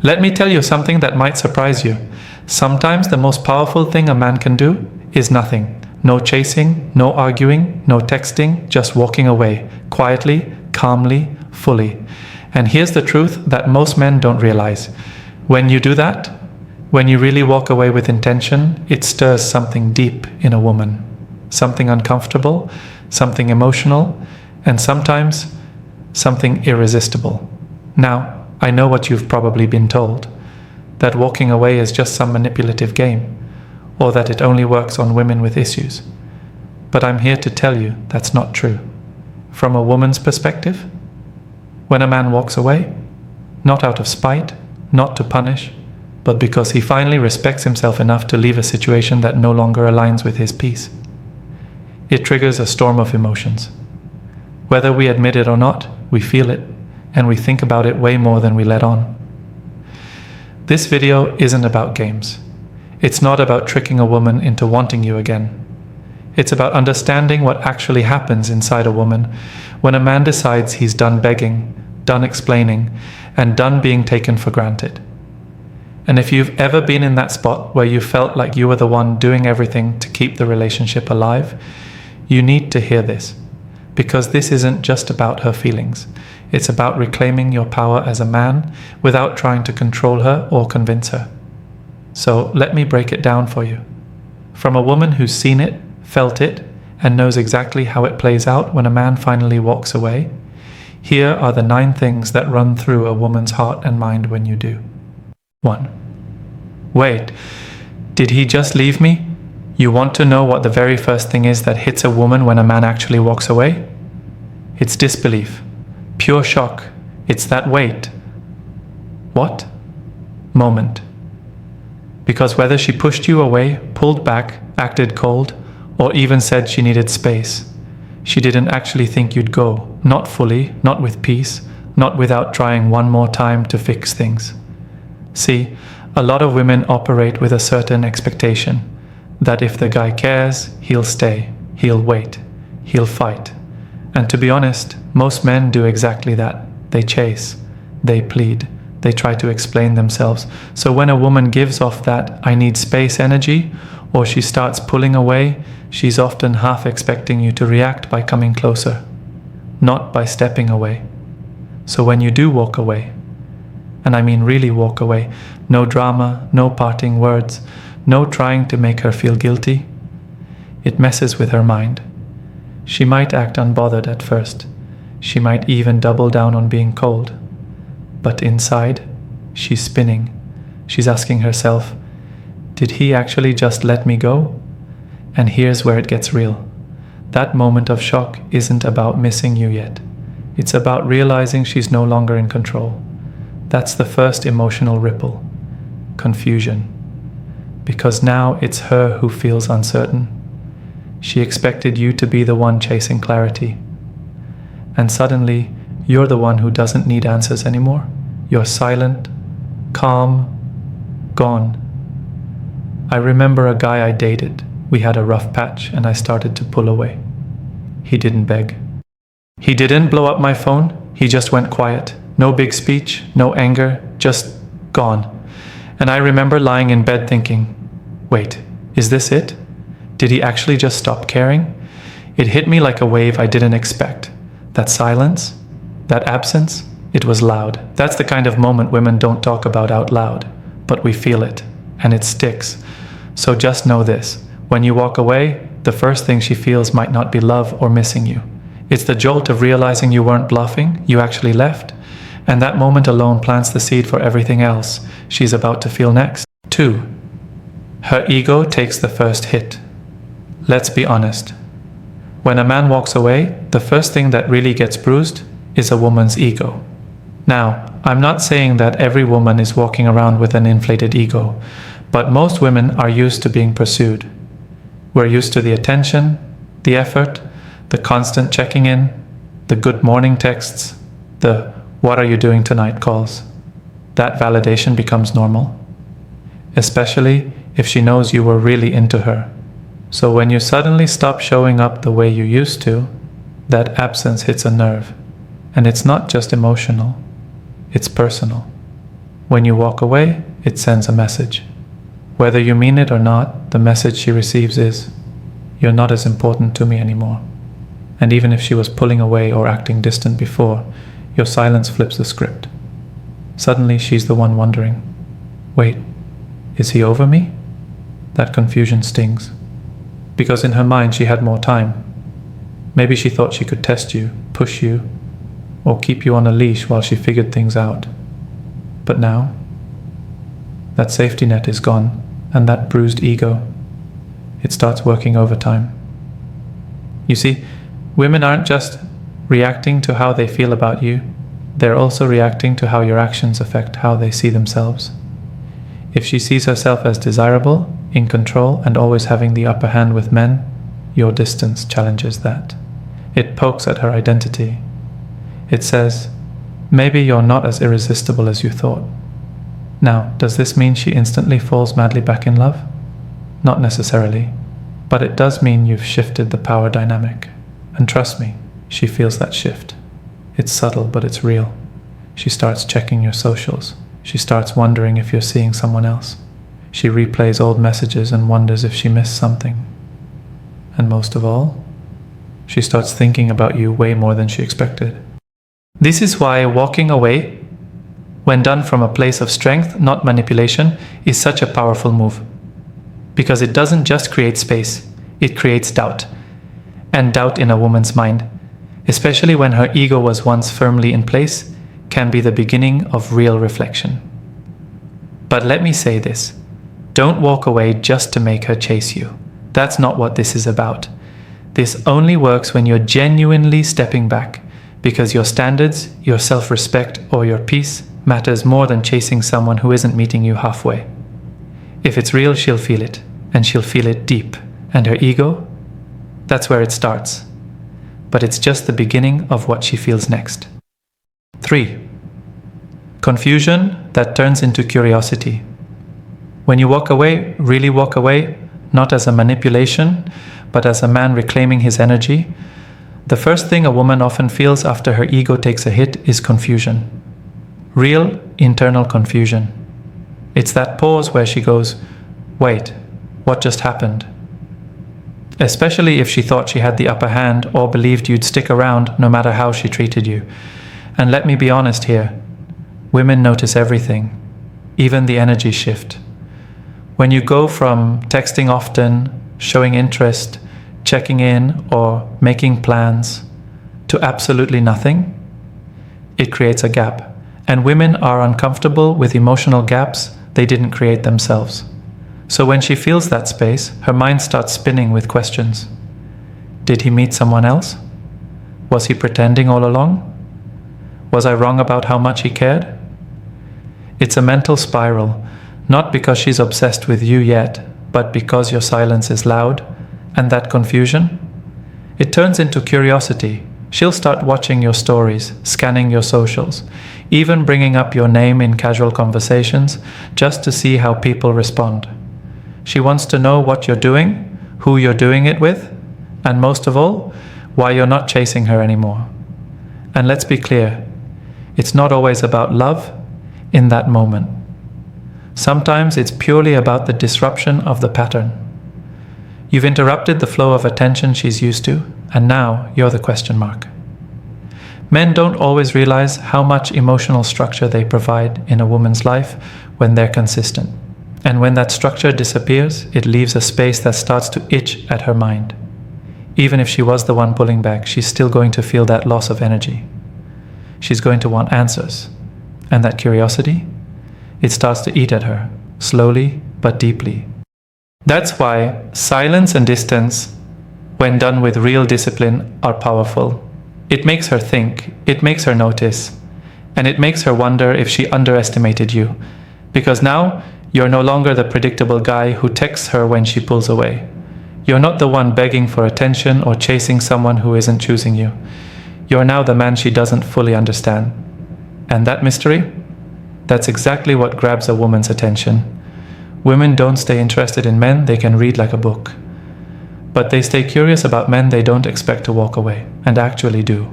Let me tell you something that might surprise you. Sometimes the most powerful thing a man can do is nothing. No chasing, no arguing, no texting, just walking away, quietly, calmly, fully. And here's the truth that most men don't realize. When you do that, when you really walk away with intention, it stirs something deep in a woman. Something uncomfortable, something emotional, and sometimes something irresistible. Now, I know what you've probably been told, that walking away is just some manipulative game, or that it only works on women with issues. But I'm here to tell you that's not true. From a woman's perspective, when a man walks away, not out of spite, not to punish, but because he finally respects himself enough to leave a situation that no longer aligns with his peace, it triggers a storm of emotions. Whether we admit it or not, we feel it, and we think about it way more than we let on. This video isn't about games. It's not about tricking a woman into wanting you again. It's about understanding what actually happens inside a woman when a man decides he's done begging, done explaining, and done being taken for granted. And if you've ever been in that spot where you felt like you were the one doing everything to keep the relationship alive, you need to hear this. Because this isn't just about her feelings. It's about reclaiming your power as a man without trying to control her or convince her. So let me break it down for you. From a woman who's seen it, felt it, and knows exactly how it plays out when a man finally walks away, here are the 9 things that run through a woman's heart and mind when you do. 1. Wait, did he just leave me? You want to know what the very first thing is that hits a woman when a man actually walks away? It's disbelief. Pure shock. It's that wait. What? Moment. Because whether she pushed you away, pulled back, acted cold, or even said she needed space, she didn't actually think you'd go. Not fully, not with peace, not without trying one more time to fix things. See, a lot of women operate with a certain expectation that if the guy cares, he'll stay, he'll wait, he'll fight. And to be honest, most men do exactly that. They chase, they plead, they try to explain themselves. So when a woman gives off that "I need space" energy, or she starts pulling away, she's often half expecting you to react by coming closer, not by stepping away. So when you do walk away, and I mean really walk away, no drama, no parting words, no trying to make her feel guilty, it messes with her mind. She might act unbothered at first. She might even double down on being cold. But inside, she's spinning. She's asking herself, did he actually just let me go? And here's where it gets real. That moment of shock isn't about missing you yet. It's about realizing she's no longer in control. That's the first emotional ripple. Confusion. Because now it's her who feels uncertain. She expected you to be the one chasing clarity. And suddenly, you're the one who doesn't need answers anymore. You're silent, calm, gone. I remember a guy I dated. We had a rough patch and I started to pull away. He didn't beg. He didn't blow up my phone. He just went quiet. No big speech, no anger, just gone. And I remember lying in bed thinking, wait, is this it? Did he actually just stop caring? It hit me like a wave I didn't expect. That silence, that absence, it was loud. That's the kind of moment women don't talk about out loud, but we feel it, and it sticks. So just know this, when you walk away, the first thing she feels might not be love or missing you. It's the jolt of realizing you weren't bluffing, you actually left, and that moment alone plants the seed for everything else she's about to feel next. 2. Her ego takes the first hit. Let's be honest. When a man walks away, the first thing that really gets bruised is a woman's ego. Now, I'm not saying that every woman is walking around with an inflated ego, but most women are used to being pursued. We're used to the attention, the effort, the constant checking in, the good morning texts, the "what are you doing tonight" calls. That validation becomes normal, especially if she knows you were really into her. So when you suddenly stop showing up the way you used to, that absence hits a nerve. And it's not just emotional, it's personal. When you walk away, it sends a message. Whether you mean it or not, the message she receives is, "You're not as important to me anymore." And even if she was pulling away or acting distant before, your silence flips the script. Suddenly she's the one wondering, "Wait, is he over me?" That confusion stings. Because in her mind she had more time. Maybe she thought she could test you, push you, or keep you on a leash while she figured things out. But now, that safety net is gone, and that bruised ego, it starts working overtime. You see, women aren't just reacting to how they feel about you, they're also reacting to how your actions affect how they see themselves. If she sees herself as desirable, in control, and always having the upper hand with men, your distance challenges that. It pokes at her identity. It says, maybe you're not as irresistible as you thought. Now, does this mean she instantly falls madly back in love? Not necessarily, but it does mean you've shifted the power dynamic. And trust me, she feels that shift. It's subtle, but it's real. She starts checking your socials. She starts wondering if you're seeing someone else. She replays old messages and wonders if she missed something. And most of all, she starts thinking about you way more than she expected. This is why walking away, when done from a place of strength, not manipulation, is such a powerful move. Because it doesn't just create space, it creates doubt. And doubt in a woman's mind, especially when her ego was once firmly in place, can be the beginning of real reflection. But let me say this, don't walk away just to make her chase you. That's not what this is about. This only works when you're genuinely stepping back, because your standards, your self-respect, or your peace matters more than chasing someone who isn't meeting you halfway. If it's real, she'll feel it, and she'll feel it deep. And her ego? That's where it starts. But it's just the beginning of what she feels next. 3. Confusion that turns into curiosity. When you walk away, really walk away, not as a manipulation, but as a man reclaiming his energy, the first thing a woman often feels after her ego takes a hit is confusion. Real internal confusion. It's that pause where she goes, wait, what just happened? Especially if she thought she had the upper hand or believed you'd stick around no matter how she treated you. And let me be honest here, women notice everything, even the energy shift. When you go from texting often, showing interest, checking in, or making plans, to absolutely nothing, it creates a gap. And women are uncomfortable with emotional gaps they didn't create themselves. So when she feels that space, her mind starts spinning with questions. Did he meet someone else? Was he pretending all along? Was I wrong about how much he cared? It's a mental spiral, not because she's obsessed with you yet, but because your silence is loud, and that confusion, it turns into curiosity. She'll start watching your stories, scanning your socials, even bringing up your name in casual conversations just to see how people respond. She wants to know what you're doing, who you're doing it with, and most of all, why you're not chasing her anymore. And let's be clear, it's not always about love in that moment. Sometimes it's purely about the disruption of the pattern. You've interrupted the flow of attention she's used to, and now you're the question mark. Men don't always realize how much emotional structure they provide in a woman's life when they're consistent. And when that structure disappears, it leaves a space that starts to itch at her mind. Even if she was the one pulling back, she's still going to feel that loss of energy. She's going to want answers. And that curiosity? It starts to eat at her, slowly but deeply. That's why silence and distance, when done with real discipline, are powerful. It makes her think, it makes her notice, and it makes her wonder if she underestimated you. Because now, you're no longer the predictable guy who texts her when she pulls away. You're not the one begging for attention or chasing someone who isn't choosing you. You're now the man she doesn't fully understand. And that mystery? That's exactly what grabs a woman's attention. Women don't stay interested in men they can read like a book. But they stay curious about men they don't expect to walk away, and actually do.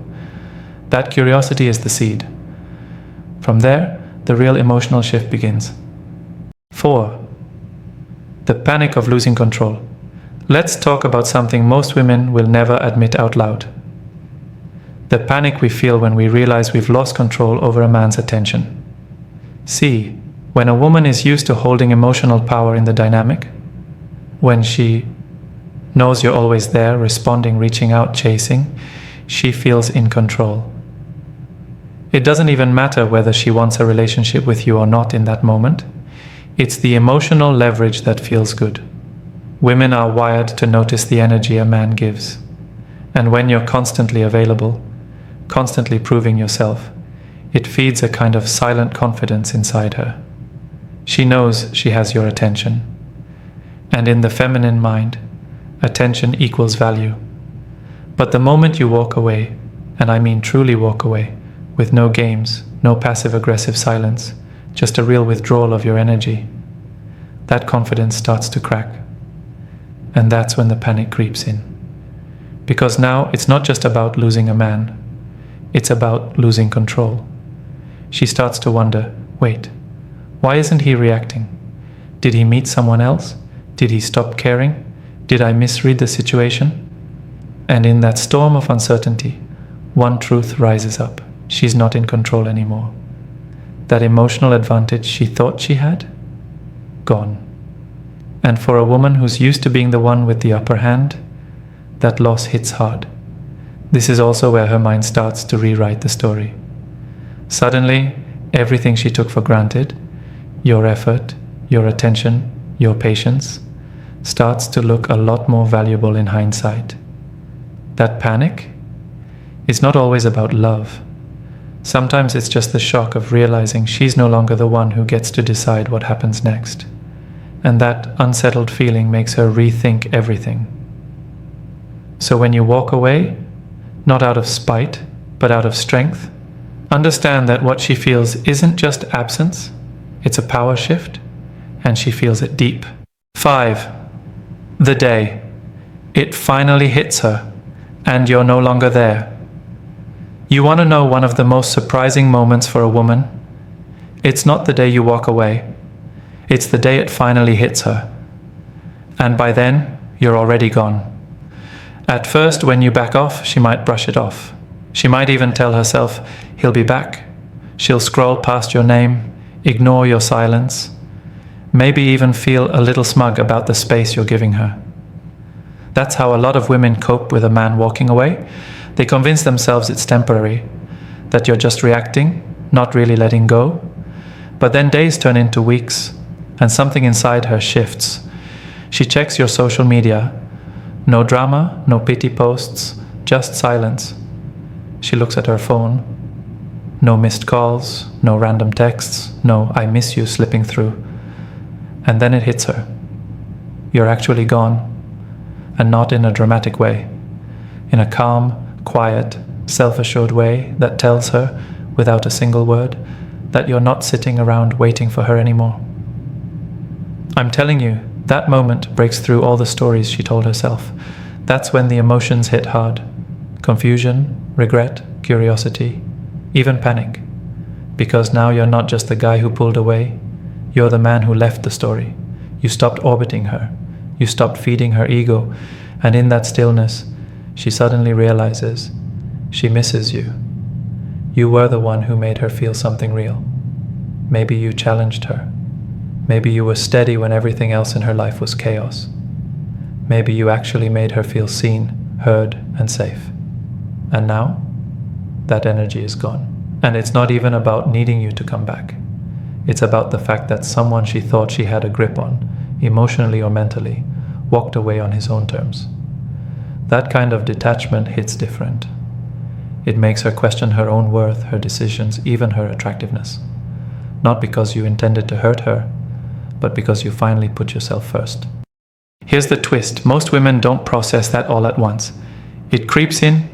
That curiosity is the seed. From there, the real emotional shift begins. 4. The panic of losing control. Let's talk about something most women will never admit out loud. The panic we feel when we realize we've lost control over a man's attention. See, when a woman is used to holding emotional power in the dynamic, when she knows you're always there, responding, reaching out, chasing, she feels in control. It doesn't even matter whether she wants a relationship with you or not in that moment. It's the emotional leverage that feels good. Women are wired to notice the energy a man gives. And when you're constantly available, constantly proving yourself, it feeds a kind of silent confidence inside her. She knows she has your attention. And in the feminine mind, attention equals value. But the moment you walk away, and I mean truly walk away, with no games, no passive-aggressive silence, just a real withdrawal of your energy, that confidence starts to crack. And that's when the panic creeps in. Because now it's not just about losing a man, it's about losing control. She starts to wonder, wait, why isn't he reacting? Did he meet someone else? Did he stop caring? Did I misread the situation? And in that storm of uncertainty, one truth rises up. She's not in control anymore. That emotional advantage she thought she had? Gone. And for a woman who's used to being the one with the upper hand, that loss hits hard. This is also where her mind starts to rewrite the story. Suddenly, everything she took for granted, your effort, your attention, your patience, starts to look a lot more valuable in hindsight. That panic is not always about love. Sometimes it's just the shock of realizing she's no longer the one who gets to decide what happens next. And that unsettled feeling makes her rethink everything. So when you walk away, not out of spite, but out of strength, understand that what she feels isn't just absence, it's a power shift, and she feels it deep. 5. The day. It finally hits her, and you're no longer there. You want to know one of the most surprising moments for a woman? It's not the day you walk away. It's the day it finally hits her. And by then, you're already gone. At first, when you back off, she might brush it off. She might even tell herself, he'll be back. She'll scroll past your name, ignore your silence, maybe even feel a little smug about the space you're giving her. That's how a lot of women cope with a man walking away. They convince themselves it's temporary, that you're just reacting, not really letting go. But then days turn into weeks, and something inside her shifts. She checks your social media. No drama, no pity posts, just silence. She looks at her phone. No missed calls, no random texts, no "I miss you" slipping through. And then it hits her. You're actually gone, and not in a dramatic way. In a calm, quiet, self-assured way that tells her, without a single word, that you're not sitting around waiting for her anymore. I'm telling you, that moment breaks through all the stories she told herself. That's when the emotions hit hard. Confusion, regret, curiosity, even panic. Because now you're not just the guy who pulled away, you're the man who left the story. You stopped orbiting her. You stopped feeding her ego. And in that stillness, she suddenly realizes she misses you. You were the one who made her feel something real. Maybe you challenged her. Maybe you were steady when everything else in her life was chaos. Maybe you actually made her feel seen, heard, and safe. And now, that energy is gone. And it's not even about needing you to come back. It's about the fact that someone she thought she had a grip on, emotionally or mentally, walked away on his own terms. That kind of detachment hits different. It makes her question her own worth, her decisions, even her attractiveness. Not because you intended to hurt her, but because you finally put yourself first. Here's the twist. Most women don't process that all at once. It creeps in,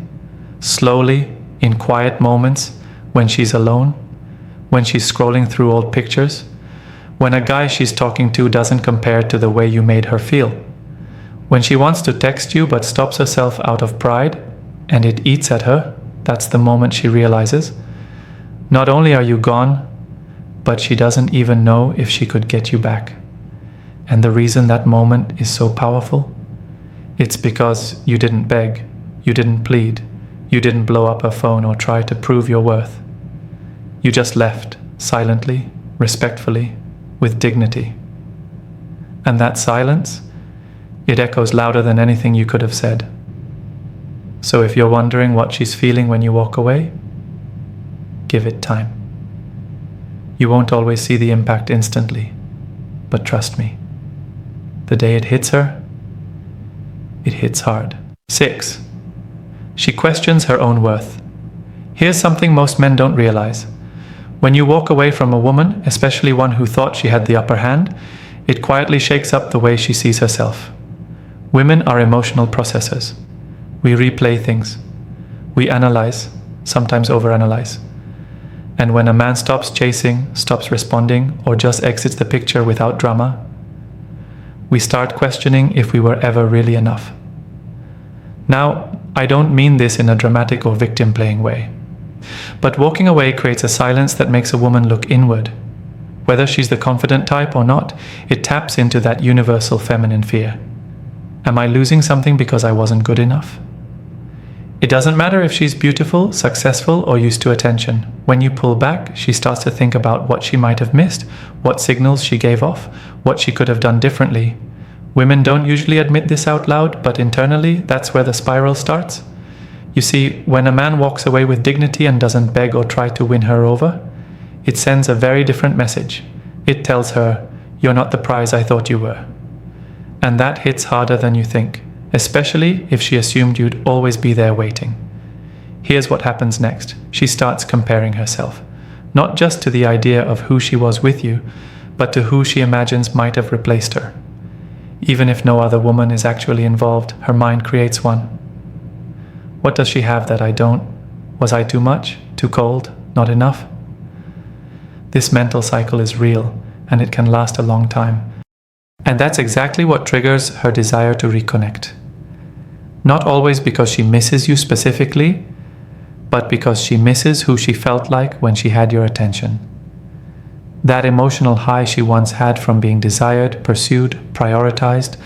slowly, in quiet moments, when she's alone, when she's scrolling through old pictures, when a guy she's talking to doesn't compare to the way you made her feel, when she wants to text you but stops herself out of pride, and it eats at her. That's the moment she realizes, not only are you gone, but she doesn't even know if she could get you back. And the reason that moment is so powerful? It's because you didn't beg, you didn't plead, you didn't blow up her phone or try to prove your worth. You just left, silently, respectfully, with dignity. And that silence, it echoes louder than anything you could have said. So if you're wondering what she's feeling when you walk away, give it time. You won't always see the impact instantly, but trust me, the day it hits her, it hits hard. 6. She questions her own worth. Here's something most men don't realize. When you walk away from a woman, especially one who thought she had the upper hand, it quietly shakes up the way she sees herself. Women are emotional processors. We replay things. We analyze, sometimes overanalyze. And when a man stops chasing, stops responding, or just exits the picture without drama, we start questioning if we were ever really enough. Now, I don't mean this in a dramatic or victim-playing way. But walking away creates a silence that makes a woman look inward. Whether she's the confident type or not, it taps into that universal feminine fear. Am I losing something because I wasn't good enough? It doesn't matter if she's beautiful, successful, or used to attention. When you pull back, she starts to think about what she might have missed, what signals she gave off, what she could have done differently. Women don't usually admit this out loud, but internally, that's where the spiral starts. You see, when a man walks away with dignity and doesn't beg or try to win her over, it sends a very different message. It tells her, "You're not the prize I thought you were." And that hits harder than you think, especially if she assumed you'd always be there waiting. Here's what happens next. She starts comparing herself, not just to the idea of who she was with you, but to who she imagines might have replaced her. Even if no other woman is actually involved, her mind creates one. What does she have that I don't? Was I too much? Too cold? Not enough? This mental cycle is real, and it can last a long time. And that's exactly what triggers her desire to reconnect. Not always because she misses you specifically, but because she misses who she felt like when she had your attention. That emotional high she once had from being desired, pursued, prioritized.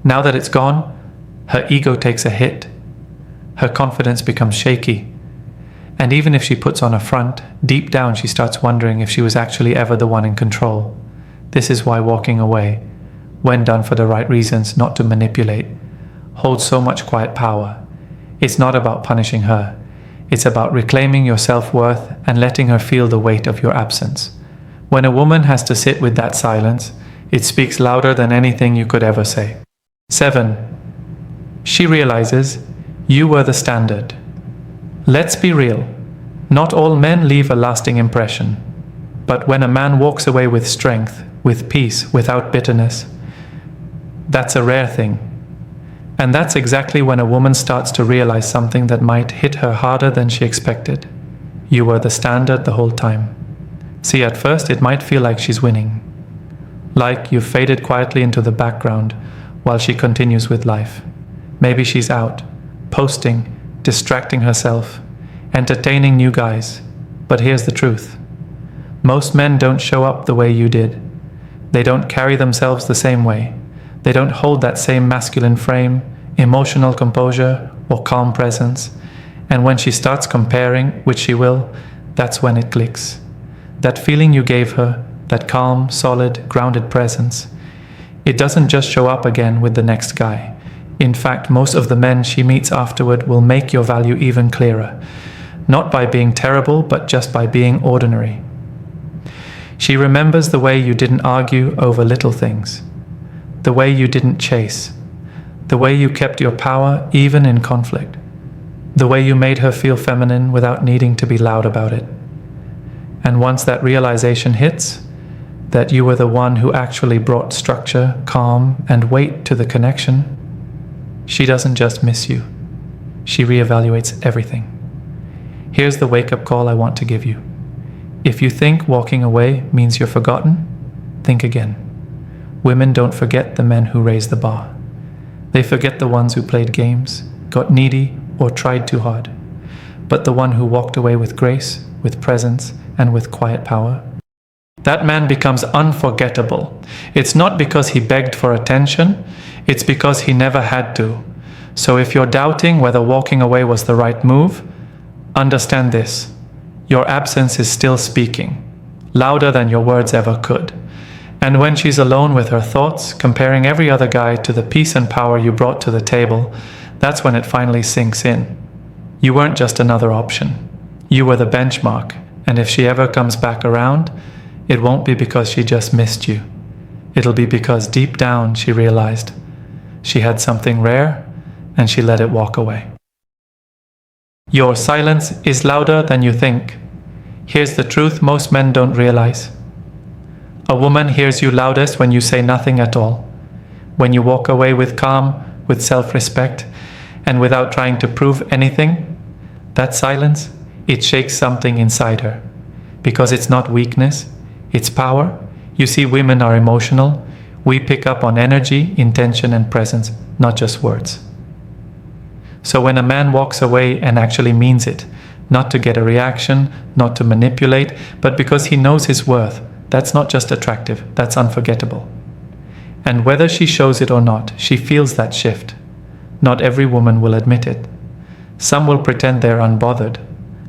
Now that it's gone, her ego takes a hit. Her confidence becomes shaky. And even if she puts on a front, deep down she starts wondering if she was actually ever the one in control. This is why walking away, when done for the right reasons, not to manipulate, holds so much quiet power. It's not about punishing her. It's about reclaiming your self-worth and letting her feel the weight of your absence. When a woman has to sit with that silence, it speaks louder than anything you could ever say. 7. She realizes you were the standard. Let's be real. Not all men leave a lasting impression. But when a man walks away with strength, with peace, without bitterness, that's a rare thing. And that's exactly when a woman starts to realize something that might hit her harder than she expected. You were the standard the whole time. See, at first it might feel like she's winning. Like you've faded quietly into the background while she continues with life. Maybe she's out, posting, distracting herself, entertaining new guys. But here's the truth. Most men don't show up the way you did. They don't carry themselves the same way. They don't hold that same masculine frame, emotional composure, or calm presence. And when she starts comparing, which she will, that's when it clicks. That feeling you gave her, that calm, solid, grounded presence, it doesn't just show up again with the next guy. In fact, most of the men she meets afterward will make your value even clearer. Not by being terrible, but just by being ordinary. She remembers the way you didn't argue over little things, the way you didn't chase, the way you kept your power even in conflict, the way you made her feel feminine without needing to be loud about it. And once that realization hits, that you were the one who actually brought structure, calm, and weight to the connection, she doesn't just miss you. She reevaluates everything. Here's the wake-up call I want to give you. If you think walking away means you're forgotten, think again. Women don't forget the men who raised the bar. They forget the ones who played games, got needy, or tried too hard. But the one who walked away with grace, with presence, and with quiet power, That man becomes unforgettable. It's not because he begged for attention, it's because he never had to. So if you're doubting whether walking away was the right move, understand this. Your absence is still speaking, louder than your words ever could. And when she's alone with her thoughts, comparing every other guy to the peace and power you brought to the table, that's when it finally sinks in. You weren't just another option. You were the benchmark, and if she ever comes back around, it won't be because she just missed you. It'll be because deep down she realized she had something rare, and she let it walk away. Your silence is louder than you think. Here's the truth most men don't realize. A woman hears you loudest when you say nothing at all. When you walk away with calm, with self-respect, and without trying to prove anything, that silence, it shakes something inside her. Because it's not weakness, it's power. You see, women are emotional. We pick up on energy, intention, and presence, not just words. So when a man walks away and actually means it, not to get a reaction, not to manipulate, but because he knows his worth, that's not just attractive, that's unforgettable. And whether she shows it or not, she feels that shift. Not every woman will admit it. Some will pretend they're unbothered.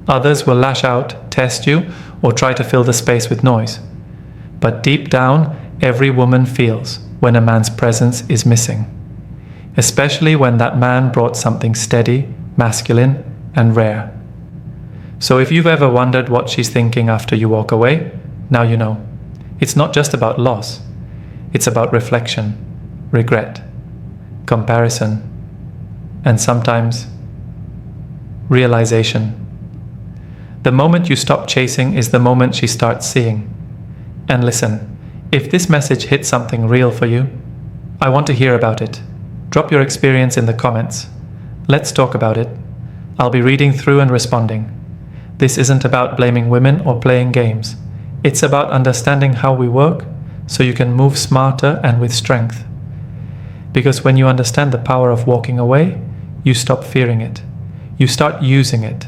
Others will lash out, test you, or try to fill the space with noise. But deep down, every woman feels when a man's presence is missing. Especially when that man brought something steady, masculine, and rare. So if you've ever wondered what she's thinking after you walk away, now you know. It's not just about loss. It's about reflection, regret, comparison, and sometimes realization. The moment you stop chasing is the moment she starts seeing. And listen, if this message hit something real for you, I want to hear about it. Drop your experience in the comments. Let's talk about it. I'll be reading through and responding. This isn't about blaming women or playing games. It's about understanding how we work so you can move smarter and with strength. Because when you understand the power of walking away, you stop fearing it. You start using it,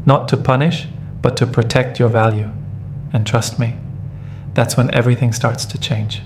not to punish, but to protect your value. And trust me, that's when everything starts to change.